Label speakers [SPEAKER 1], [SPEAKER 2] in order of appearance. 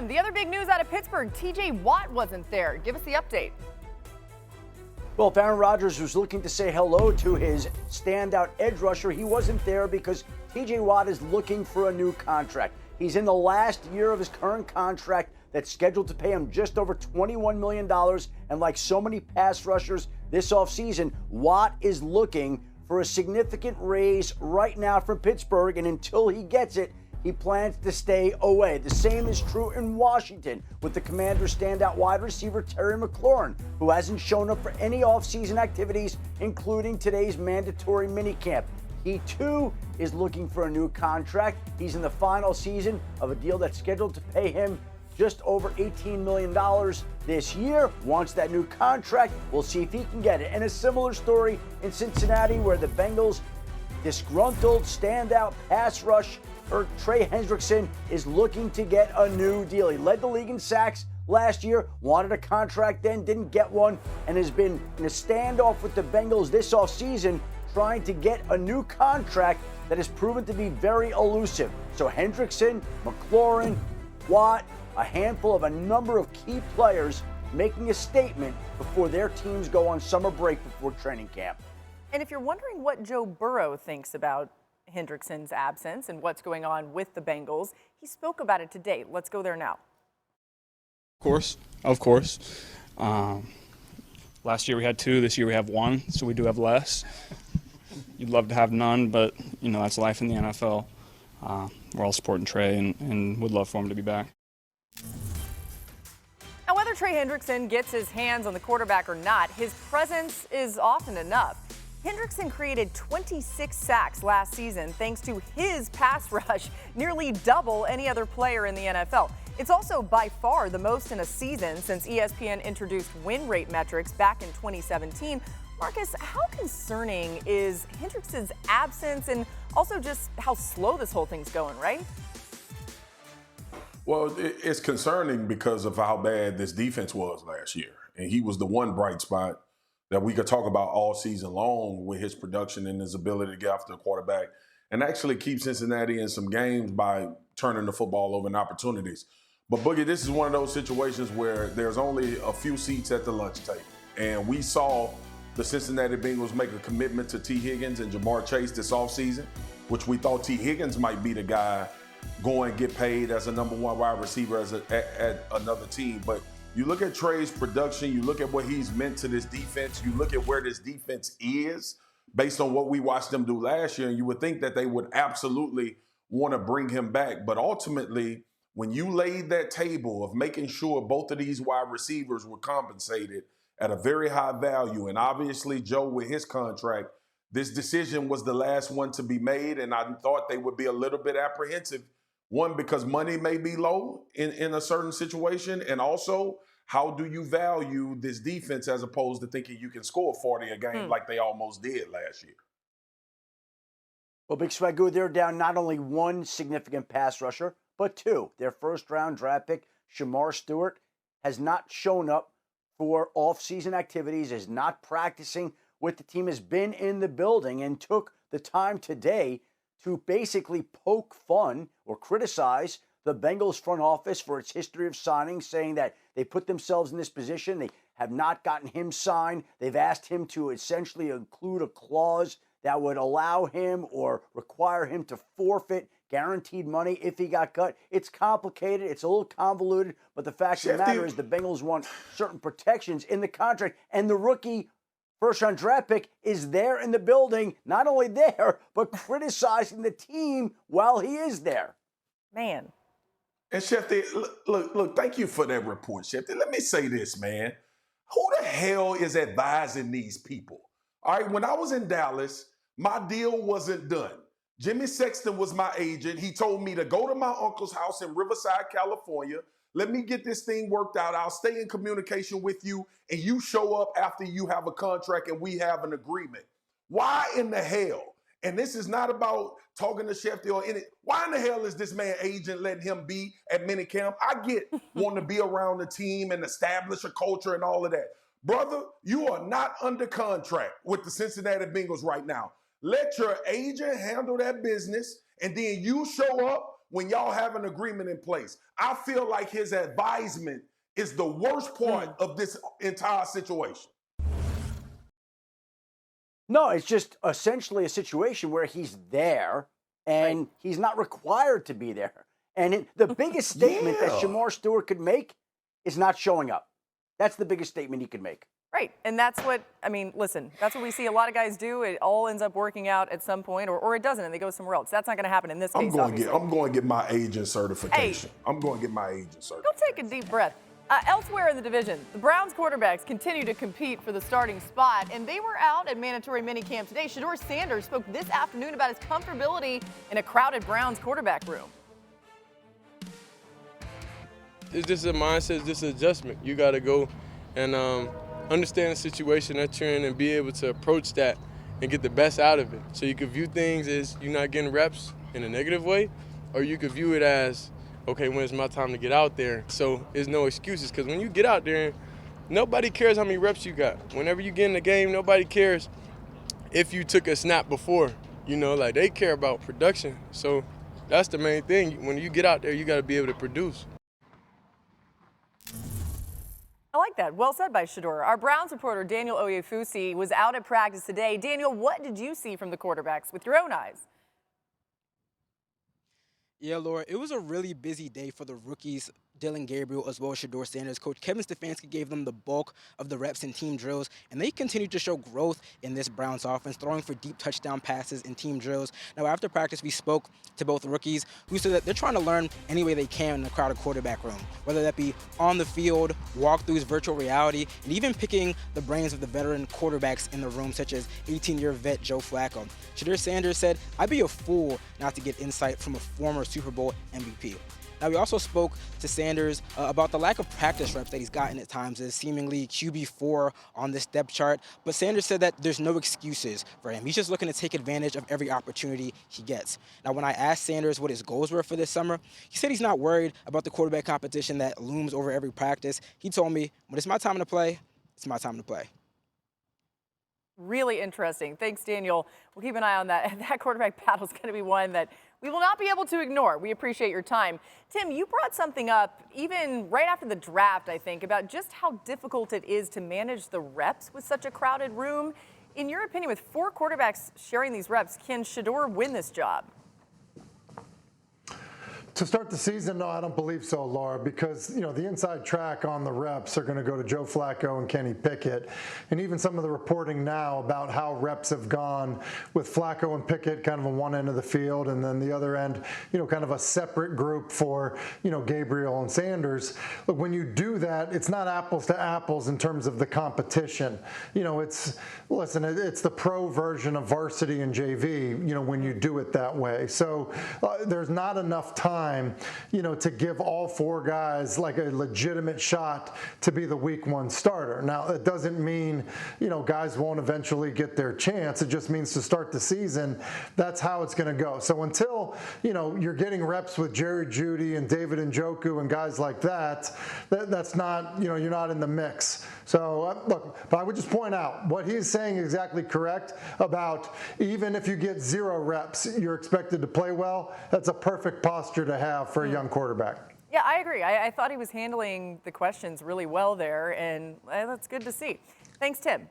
[SPEAKER 1] Tim, the other big news out of Pittsburgh, T.J. Watt wasn't there. Give us the update.
[SPEAKER 2] Well, if Aaron Rodgers was looking to say hello to his standout edge rusher, he wasn't there because T.J. Watt is looking for a new contract. He's in the last year of his current contract that's scheduled to pay him just over $21 million. And like so many pass rushers this offseason, Watt is looking for a significant raise right now from Pittsburgh. And until he gets it, he plans to stay away. The same is true in Washington with the Commanders' standout wide receiver Terry McLaurin, who hasn't shown up for any offseason activities, including today's mandatory minicamp. He, too, is looking for a new contract. He's in the final season of a deal that's scheduled to pay him just over $18 million this year. Wants that new contract. We'll see if he can get it. And a similar story in Cincinnati, where the Bengals' disgruntled standout pass rush Trey Hendrickson is looking to get a new deal. He led the league in sacks last year, wanted a contract then, didn't get one, and has been in a standoff with the Bengals this offseason trying to get a new contract that has proven to be very elusive. So Hendrickson, McLaurin, Watt, a handful of a number of key players making a statement before their teams go on summer break before training camp.
[SPEAKER 1] And if you're wondering what Joe Burrow thinks about Hendrickson's absence and what's going on with the Bengals, he spoke about it today. Let's go there now.
[SPEAKER 3] Of course. Last year we had 2, this year we have 1, so we do have less. You'd love to have none, but, that's life in the NFL. We're all supporting Trey and would love for him to be back.
[SPEAKER 1] Now, whether Trey Hendrickson gets his hands on the quarterback or not, his presence is often enough. Hendrickson created 26 sacks last season thanks to his pass rush, nearly double any other player in the NFL. It's also by far the most in a season since ESPN introduced win rate metrics back in 2017. Marcus, how concerning is Hendrickson's absence and also just how slow this whole thing's going, right?
[SPEAKER 4] Well, it's concerning because of how bad this defense was last year. And he was the one bright spot that we could talk about all season long with his production and his ability to get after the quarterback and actually keep Cincinnati in some games by turning the football over in opportunities. But Boogie, this is one of those situations where there's only a few seats at the lunch table. And we saw the Cincinnati Bengals make a commitment to T. Higgins and Jamar Chase this offseason, which we thought T. Higgins might be the guy go and get paid as a number 1 wide receiver at another team. But you look at Trey's production, you look at what he's meant to this defense, you look at where this defense is based on what we watched them do last year, and you would think that they would absolutely want to bring him back. But ultimately, when you laid that table of making sure both of these wide receivers were compensated at a very high value, and obviously Joe with his contract, this decision was the last one to be made, and I thought they would be a little bit apprehensive. One, because money may be low in a certain situation, and also, how do you value this defense as opposed to thinking you can score 40 a game like they almost did last year?
[SPEAKER 2] Well, Big Swagoo, they're down not only 1 significant pass rusher, but 2. Their first-round draft pick, Shedeur Sanders, has not shown up for off-season activities, is not practicing with the team, has been in the building, and took the time today to basically poke fun or criticize the Bengals front office for its history of signings, saying that they put themselves in this position. They have not gotten him signed. They've asked him to essentially include a clause that would allow him or require him to forfeit guaranteed money if he got cut. It's complicated. It's a little convoluted. But the fact of the matter is the Bengals want certain protections in the contract. And the rookie first-round draft pick is there in the building, not only there, but criticizing the team while he is there.
[SPEAKER 1] Man.
[SPEAKER 4] And Schefter, look, thank you for that report, Schefter. Let me say this, man. Who the hell is advising these people? All right, when I was in Dallas, my deal wasn't done. Jimmy Sexton was my agent. He told me to go to my uncle's house in Riverside, California. Let me get this thing worked out. I'll stay in communication with you, and you show up after you have a contract and we have an agreement. Why in the hell? And this is not about talking to Schefter or any. Why in the hell is this man agent letting him be at minicamp? I get wanting to be around the team and establish a culture and all of that. Brother, you are not under contract with the Cincinnati Bengals right now. Let your agent handle that business, and then you show up when y'all have an agreement in place. I feel like his advisement is the worst part of this entire situation.
[SPEAKER 2] No, it's just essentially a situation where he's there and he's not required to be there. And the biggest statement that Shedeur Stewart could make is not showing up. That's the biggest statement he could make.
[SPEAKER 1] Right, and that's what, I mean, listen, that's what we see a lot of guys do. It all ends up working out at some point, or it doesn't, and they go somewhere else. That's not going to happen in this case,
[SPEAKER 4] I'm going to get my agent certification. Hey, I'm going to get my agent certification.
[SPEAKER 1] Go take a deep breath. Elsewhere in the division, the Browns quarterbacks continue to compete for the starting spot, and they were out at mandatory minicamp today. Shedeur Sanders spoke this afternoon about his comfortability in a crowded Browns quarterback room.
[SPEAKER 5] It's just a mindset, it's just an adjustment. You got to go and understand the situation that you're in and be able to approach that and get the best out of it. So you could view things as you're not getting reps in a negative way, or you could view it as, okay, when it's my time to get out there. So there's no excuses, because when you get out there, nobody cares how many reps you got. Whenever you get in the game, nobody cares if you took a snap before. You know, like, they care about production. So that's the main thing. When you get out there, you got to be able to produce.
[SPEAKER 1] I like that. Well said by Shedeur. Our Browns reporter, Daniel Oyefusi, was out at practice today. Daniel, what did you see from the quarterbacks with your own eyes?
[SPEAKER 6] Yeah, Laura, it was a really busy day for the rookies, Dillon Gabriel as well as Shedeur Sanders. Coach Kevin Stefanski gave them the bulk of the reps in team drills, and they continued to show growth in this Browns offense, throwing for deep touchdown passes in team drills. Now, after practice, we spoke to both rookies who said that they're trying to learn any way they can in a crowded quarterback room, whether that be on the field, walkthroughs, virtual reality, and even picking the brains of the veteran quarterbacks in the room, such as 18-year vet Joe Flacco. Shedeur Sanders said, "I'd be a fool not to get insight from a former Super Bowl MVP." Now, we also spoke to Sanders about the lack of practice reps that he's gotten at times as seemingly QB4 on this depth chart. But Sanders said that there's no excuses for him. He's just looking to take advantage of every opportunity he gets. Now, when I asked Sanders what his goals were for this summer, he said he's not worried about the quarterback competition that looms over every practice. He told me, when it's my time to play, it's my time to play.
[SPEAKER 1] Really interesting. Thanks, Daniel. We'll keep an eye on that. That quarterback battle is going to be one that we will not be able to ignore. We appreciate your time. Tim, you brought something up even right after the draft, I think, about just how difficult it is to manage the reps with such a crowded room. In your opinion, with 4 quarterbacks sharing these reps, can Shedeur win this job?
[SPEAKER 7] To start the season, no, I don't believe so, Laura, because, the inside track on the reps are going to go to Joe Flacco and Kenny Pickett. And even some of the reporting now about how reps have gone with Flacco and Pickett kind of on one end of the field, and then the other end, kind of a separate group for, Gabriel and Sanders. Look, when you do that, it's not apples to apples in terms of the competition. It's the pro version of varsity and JV, when you do it that way. So there's not enough time, to give all 4 guys like a legitimate shot to be the week 1 starter. Now, it doesn't mean, guys won't eventually get their chance. It just means to start the season, that's how it's going to go. So until, you're getting reps with Jerry Jeudy and David Njoku and guys like that, that's not, you're not in the mix. So, look, but I would just point out what he's saying is exactly correct about even if you get 0 reps, you're expected to play well. That's a perfect posture to have for a young quarterback.
[SPEAKER 1] Yeah, I agree. I thought he was handling the questions really well there, and that's good to see. Thanks, Tim.